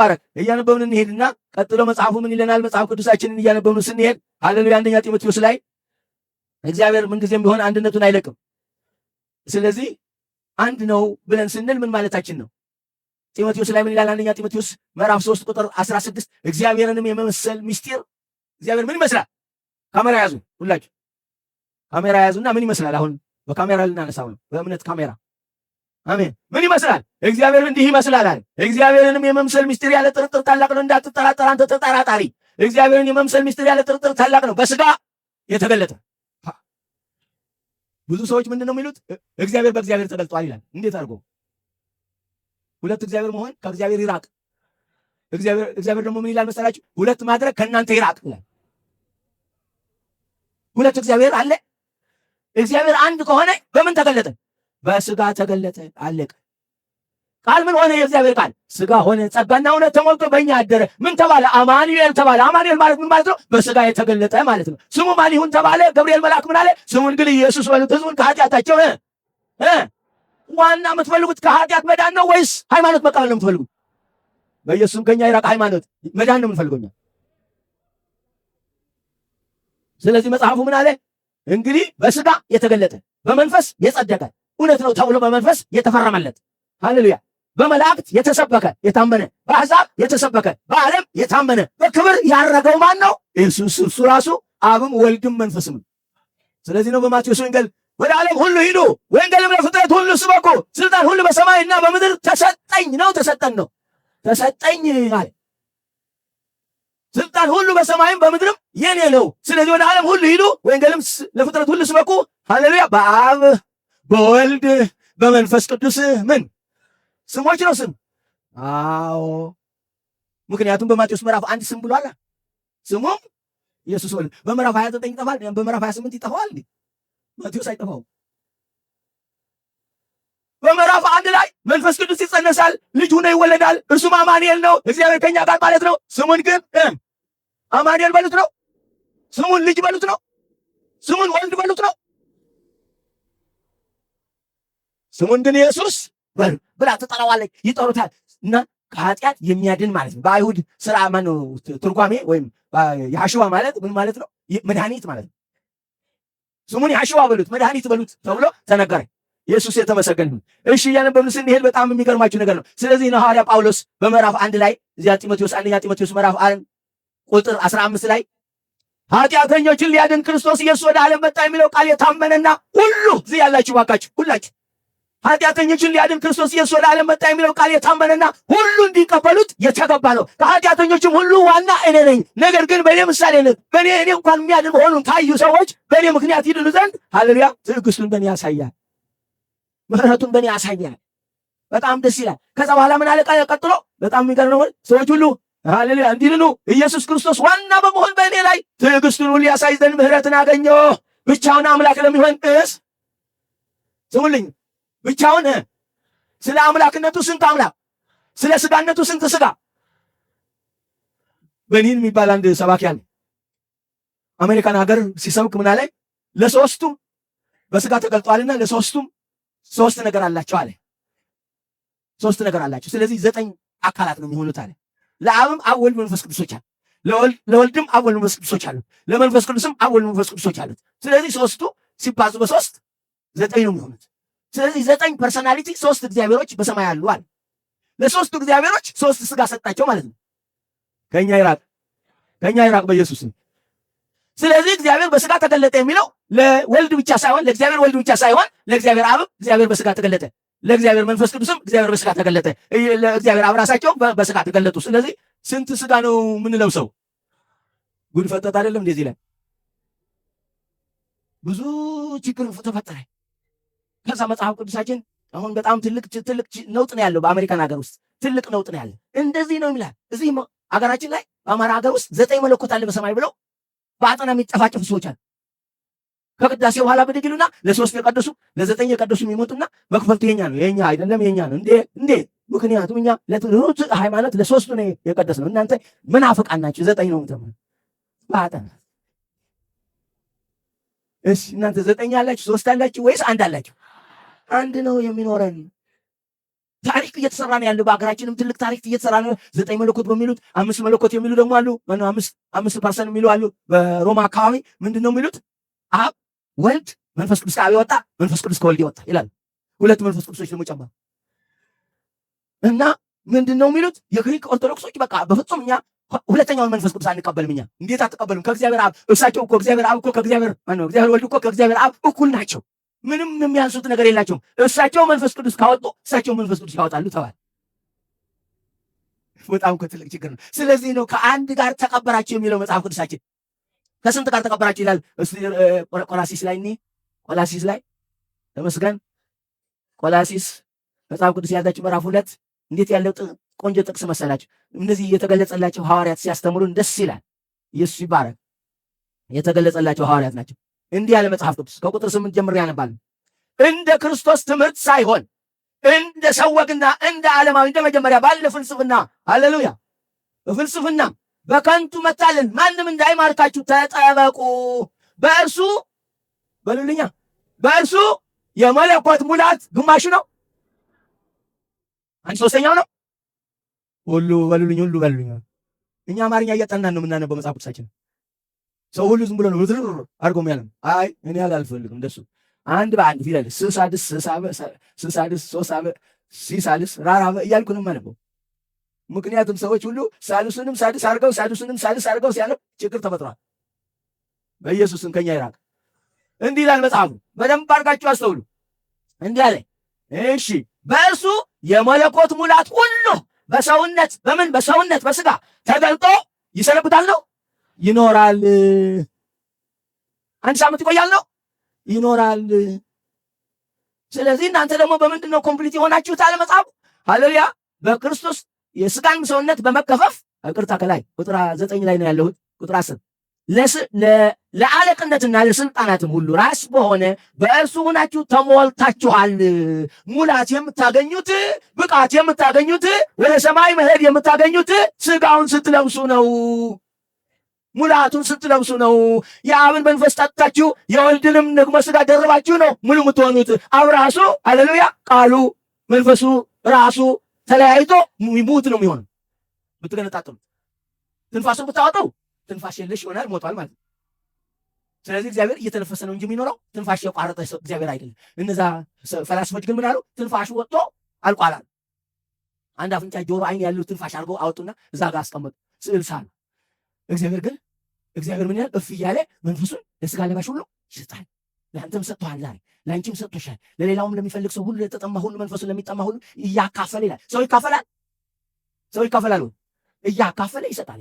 ባረክ እያነበብን እንሄድና ቀጥሎ መጽሐፉ ምን ይለናል? መጽሐፍ ቅዱሳችንን እያነበብን ስንሄድ ሃሌሉያ አንደኛ ጢሞቴዎስ ላይ እግዚአብሔር ምንጊዜም ቢሆን አንድነቱን አይለቅም። ስለዚህ አንድ ነው ብለን ስንል ምን ማለታችን ነው? ጢሞቴዎስ ላይ ምን ይላል? አንደኛ ጢሞቴዎስ ምዕራፍ 3 ቁጥር 16 እግዚአብሔርንም የመመሰል ምስጢር። እግዚአብሔር ምን ይመስላል? ካሜራ ያዙ፣ ሁላችሁ ካሜራ ያዙና ምን ይመስላል? አሁን በካሜራ ልናነሳው ነው፣ በእምነት ካሜራ። አሜን። ምን ይመስላል? እግዚአብሔር እንዲህ ይመስላል አለ። እግዚአብሔርንም የመምሰል ምስጢር ያለ ጥርጥር ታላቅ ነው፣ እንዳትጠራጠር አንተ ተጠራጣሪ። እግዚአብሔርን የመምሰል ምስጢር ያለ ጥርጥር ታላቅ ነው፣ በስጋ የተገለጠ። ብዙ ሰዎች ምንድን ነው የሚሉት? እግዚአብሔር በእግዚአብሔር ተገልጧል ይላል። እንዴት አድርጎ? ሁለት እግዚአብሔር መሆን ከእግዚአብሔር ይራቅ። እግዚአብሔር ደግሞ ምን ይላል መሰላችሁ? ሁለት ማድረግ ከእናንተ ይራቅ ይላል። ሁለት እግዚአብሔር አለ። እግዚአብሔር አንድ ከሆነ በምን ተገለጠ? በስጋ ተገለጠ። አለቀ። ቃል ምን ሆነ? የእግዚአብሔር ቃል ስጋ ሆነ፣ ጸጋና እውነት ተሞልቶ በእኛ አደረ። ምን ተባለ? አማኑኤል ተባለ። አማኑኤል ማለት ምን ማለት ነው? በስጋ የተገለጠ ማለት ነው። ስሙ ማን ይሁን ተባለ? ገብርኤል መልአክ ምን አለ? ስሙን ግን ኢየሱስ በሉት፣ ሕዝቡን ከኃጢአታቸው ዋና የምትፈልጉት ከኃጢአት መዳን ነው ወይስ ሃይማኖት መቀበል ነው የምትፈልጉት? በኢየሱስም ከኛ ይራቅ ሃይማኖት፣ መዳን ነው የምንፈልገው። ስለዚህ መጽሐፉ ምን አለ? እንግዲህ በስጋ የተገለጠ በመንፈስ የጸደቀ እውነት ነው ተብሎ በመንፈስ የተፈረመለት፣ ሃሌሉያ፣ በመላእክት የተሰበከ የታመነ፣ በአሕዛብ የተሰበከ በዓለም የታመነ፣ በክብር ያረገው ማን ነው? ኢየሱስ። እርሱ ራሱ አብም ወልድም መንፈስም። ስለዚህ ነው በማቴዎስ ወንጌል ወደ ዓለም ሁሉ ሂዱ፣ ወንጌልም ለፍጥረት ሁሉ ስበኩ፣ ስልጣን ሁሉ በሰማይና በምድር ተሰጠኝ ነው። ተሰጠን ነው፣ ተሰጠኝ አለ። ስልጣን ሁሉ በሰማይም በምድርም የኔ ነው። ስለዚህ ወደ ዓለም ሁሉ ሂዱ፣ ወንጌልም ለፍጥረት ሁሉ ስበኩ፣ ሃሌሉያ። በአብ በወልድ በመንፈስ ቅዱስ ምን ስሞች ነው? ስም። አዎ፣ ምክንያቱም በማቴዎስ ምዕራፍ 1 ስም ብሏል። ስሙም ኢየሱስ ወልድ። በምዕራፍ 29 ይጠፋል፣ በምዕራፍ 28 ይጠፋዋል። ማቴዎስ አይጠፋውም። በምዕራፍ 1 ላይ መንፈስ ቅዱስ ይጸነሳል፣ ልጅ ሆኖ ይወለዳል፣ እርሱም አማኑኤል ነው፣ እግዚአብሔር ከኛ ጋር ማለት ነው። ስሙን ግን አማኑኤል በሉት ነው። ስሙን ልጅ በሉት ነው። ስሙን ወልድ በሉት ነው። ስሙን ግን ኢየሱስ በሉ ብላ ትጠራዋለች፣ ይጠሩታል። እና ከኃጢአት የሚያድን ማለት ነው። በአይሁድ ስራ ማነው ትርጓሜ ወይም የሐሽዋ ማለት ምን ማለት ነው? መድኃኒት ማለት ነው። ስሙን የሐሽዋ በሉት፣ መድኃኒት በሉት ተብሎ ተነገረ። ኢየሱስ የተመሰገነ ይሁን። እሺ፣ እያነበብን ስንሄድ በጣም የሚገርማችሁ ነገር ነው። ስለዚህ ነው ሐዋርያ ጳውሎስ በምዕራፍ 1 ላይ እዚያ ጢሞቴዎስ አንደኛ ጢሞቴዎስ ምዕራፍ 1 ቁጥር 15 ላይ ኃጢአተኞችን ሊያድን ክርስቶስ ኢየሱስ ወደ ዓለም መጣ የሚለው ቃል የታመነና ሁሉ እዚህ ያላችሁ ባካችሁ ሁላችሁ ኃጢአተኞችን ሊያድን ክርስቶስ ኢየሱስ ወደ ዓለም መጣ የሚለው ቃል የታመነና ሁሉ እንዲቀበሉት የተገባ ነው። ከኃጢአተኞችም ሁሉ ዋና እኔ ነኝ። ነገር ግን በእኔ ምሳሌነት እኔ እንኳን የሚያድን መሆኑን ካዩ ሰዎች በእኔ ምክንያት ይድኑ ዘንድ ሃሌሉያ ትዕግስቱን በእኔ ያሳያል፣ ምሕረቱን በእኔ ያሳያል። በጣም ደስ ይላል። ከዛ በኋላ ምን አለ ቀጥሎ? በጣም የሚገርም ነው። ሰዎች ሁሉ ሃሌሉያ እንዲድኑ ኢየሱስ ክርስቶስ ዋና በመሆን በእኔ ላይ ትዕግስቱን ሁሉ ያሳይ ዘንድ ምሕረትን አገኘሁ። ብቻውን አምላክ ለሚሆን ስሙልኝ፣ ብቻውን ስለ አምላክነቱ ስንት አምላክ፣ ስለ ስጋነቱ ስንት ስጋ። በኒን የሚባል አንድ ሰባኪ አለ አሜሪካን ሀገር ሲሰብክ ምን አለ? ለሶስቱም በስጋ ተገልጧልና ለሶስቱም ሶስት ነገር አላቸው አለ። ሶስት ነገር አላቸው። ስለዚህ 9 አካላት ነው የሚሆኑት አለ። ለአብም አብ ወልድ መንፈስ ቅዱሶች አሉ። ለወልድም አብ ወልድ መንፈስ ቅዱሶች አሉ። ለመንፈስ ቅዱስም አብ ወልድ መንፈስ ቅዱሶች አሉት። ስለዚህ ሶስቱ ሲባዙ በ3 9 ነው የሚሆኑት። ስለዚህ 9 ፐርሰናሊቲ 3 እግዚአብሔሮች በሰማይ አሉ አለ። ለሶስቱ እግዚአብሔሮች 3 ስጋ ሰጣቸው ማለት ነው። ከኛ ይራቅ በኢየሱስ። ስለዚህ እግዚአብሔር በስጋ ተገለጠ የሚለው ለወልድ ብቻ ሳይሆን ለእግዚአብሔር ወልድ ብቻ ሳይሆን ለእግዚአብሔር አብ እግዚአብሔር በስጋ ተገለጠ፣ ለእግዚአብሔር መንፈስ ቅዱስም እግዚአብሔር በስጋ ተገለጠ፣ ለእግዚአብሔር አብ ራሳቸው በስጋ ተገለጡ። ስለዚህ ስንት ስጋ ነው የምንለብሰው? ጉድ ፈጠጥ አይደለም እንደዚህ ላይ ብዙ ችግር ተፈጠረ። ከዛ መጽሐፍ ቅዱሳችን አሁን በጣም ትልቅ ነውጥ ነው ያለው። በአሜሪካን ሀገር ውስጥ ትልቅ ነውጥ ነው ያለው። እንደዚህ ነው የሚላል። እዚህ ሀገራችን ላይ በአማራ ሀገር ውስጥ 9 መለኮት አለ በሰማይ ብለው በአጠና የሚጠፋጨፉ ሰዎች አሉ። ከቅዳሴ በኋላ ብድግ ይሉና ለ3 የቀደሱ ለ9 የቀደሱ የሚሞጡና መክፈልቱ የኛ ነው የኛ አይደለም የኛ ነው እንዴ? ምክንያቱም እኛ ለትሩት ሃይማኖት ለ3 ነው የቀደስ ነው። እናንተ መናፍቃን ናችሁ። 9 ነው ተባለ በአጠና። እሺ እናንተ 9 አላችሁ 3 አላችሁ ወይስ 1 አላችሁ? 1 ነው የሚኖረን። ታሪክ እየተሰራ ነው ያለው። በሀገራችንም ትልቅ ታሪክ እየተሰራ ነው። 9 መለኮት በሚሉት 5 መለኮት የሚሉ ደግሞ አሉ። ማነው 5 ፐርሰንት የሚሉ አሉ። በሮማ አካባቢ ምንድን ነው የሚሉት? አብ ወልድ መንፈስ ቅዱስ ከአብ ወጣ፣ መንፈስ ቅዱስ ከወልድ ወጣ ይላል። 2 መንፈስ ቅዱሶች ደግሞ ጨመሩ እና ምንድን ነው የሚሉት? የግሪክ ኦርቶዶክሶች በቃ በፍጹም እኛ ሁለተኛውን መንፈስ ቅዱስ አንቀበልም። እኛ እንዴት አትቀበሉም? ከእግዚአብሔር አብ እሳቸው እኮ እግዚአብሔር አብ እኮ ከእግዚአብሔር ማነው እግዚአብሔር ወልድ እኮ ከእግዚአብሔር አብ እኩል ናቸው። ምንም የሚያንሱት ነገር የላቸውም። እሳቸው መንፈስ ቅዱስ ካወጡ እሳቸው መንፈስ ቅዱስ ያወጣሉ ተባለ። በጣም እኮ ትልቅ ችግር ነው። ስለዚህ ነው ከአንድ ጋር ተቀበራችሁ የሚለው መጽሐፍ ቅዱሳችን። ከስንት ጋር ተቀበራችሁ ይላል? ቆላሲስ ላይ ቆላሲስ ላይ ተመስገን። ቆላሲስ መጽሐፍ ቅዱስ ያዛችሁ ምዕራፍ 2 እንዴት ያለው ቆንጆ ጥቅስ መሰላችሁ። እንደዚህ የተገለጸላቸው ሐዋርያት ሲያስተምሩን ደስ ይላል። ኢየሱስ ይባረክ። የተገለጸላቸው ሐዋርያት ናቸው። እንዲህ ያለ መጽሐፍ ቅዱስ ከቁጥር 8 ጀምሮ ያነባል። እንደ ክርስቶስ ትምህርት ሳይሆን እንደ ሰው ወግና እንደ ዓለማዊ እንደ መጀመሪያ ባለ ፍልስፍና፣ ሃሌሉያ፣ በፍልስፍና በከንቱ መታለል ማንም እንዳይማርካችሁ ተጠበቁ። በእርሱ በሉልኛ፣ በእርሱ የመለኮት ሙላት ግማሹ ነው፣ 1/3 ነው። ሁሉ በሉልኝ፣ ሁሉ በሉልኝ። እኛ አማርኛ እያጠናን ነው የምናነበው መጽሐፍ ቅዱሳችን። ሰው ሁሉ ዝም ብሎ ነው አድርጎ የሚያለም። አይ እኔ አልፈልግም እንደሱ። አንድ በአንድ ፊደል ስሳድስ ሶሳበ ሲሳልስ ራራበ እያልኩ ነው የማነበው። ምክንያቱም ሰዎች ሁሉ ሳልሱንም ሳድስ አድርገው ሳድሱንም ሳልስ አድርገው ሲያነብ ችግር ተፈጥሯል። በኢየሱስም ከኛ ይራቅ። እንዲህ ይላል መጽሐፉ። በደንብ አድርጋችሁ አስተውሉ። እንዲህ አለ። እሺ በእርሱ የመለኮት ሙላት ሁሉ በሰውነት በምን በሰውነት በስጋ ተገልጦ ይሰነብታል ነው ይኖራል። 1 ሳምንት ይቆያል ነው ይኖራል። ስለዚህ እናንተ ደግሞ በምንድን ነው ኮምፕሊት የሆናችሁት አለ መጽሐፉ። ሃሌሉያ። በክርስቶስ የስጋን ሰውነት በመከፈፍ ይቅርታ፣ ከላይ ቁጥር 9 ላይ ነው ያለሁት። ቁጥር 10 ለአለቅነትና ለስልጣናትም ሁሉ ራስ በሆነ በእርሱ ሆናችሁ ተሞልታችኋል። ሙላት የምታገኙት ብቃት የምታገኙት ወደ ሰማይ መሄድ የምታገኙት ስጋውን ስትለብሱ ነው። ሙላቱን ስትለብሱ ነው። የአብን መንፈስ ጠጥታችሁ የወልድንም ደግሞ ስጋ ደርባችሁ ነው ሙሉ የምትሆኑት። አብ ራሱ ሃሌሉያ፣ ቃሉ መንፈሱ ራሱ ተለያይቶ ሙት ነው የሚሆነው። ብትገነጣጥሉት ትንፋሱን ብታወጣው ትንፋሽ የለሽ ይሆናል፣ ሞቷል ማለት ነው። ስለዚህ እግዚአብሔር እየተነፈሰ ነው እንጂ የሚኖረው ትንፋሽ የቋረጠ እግዚአብሔር አይደለም። እነዛ ፈላስፎች ግን ምን አሉ? ትንፋሹ ወጥቶ አልቋል። አንድ አፍንጫ፣ ጆሮ፣ አይን ያለው ትንፋሽ አድርገው አወጡና እዛ ጋር አስቀመጡ፣ ስዕል ሳሉ። እግዚአብሔር ምን ይላል? እፍ እያለ መንፈሱን ለስጋ ለባሽ ሁሉ ይሰጣል። ለአንተም ሰጥቶሃል፣ ዛሬ ለአንቺም ሰጥቶሻል። ለሌላውም ለሚፈልግ ሰው ሁሉ፣ ለተጠማ ሁሉ፣ መንፈሱን ለሚጠማ ሁሉ እያካፈለ ይላል። ሰው ይካፈላል፣ እያካፈለ ይሰጣል።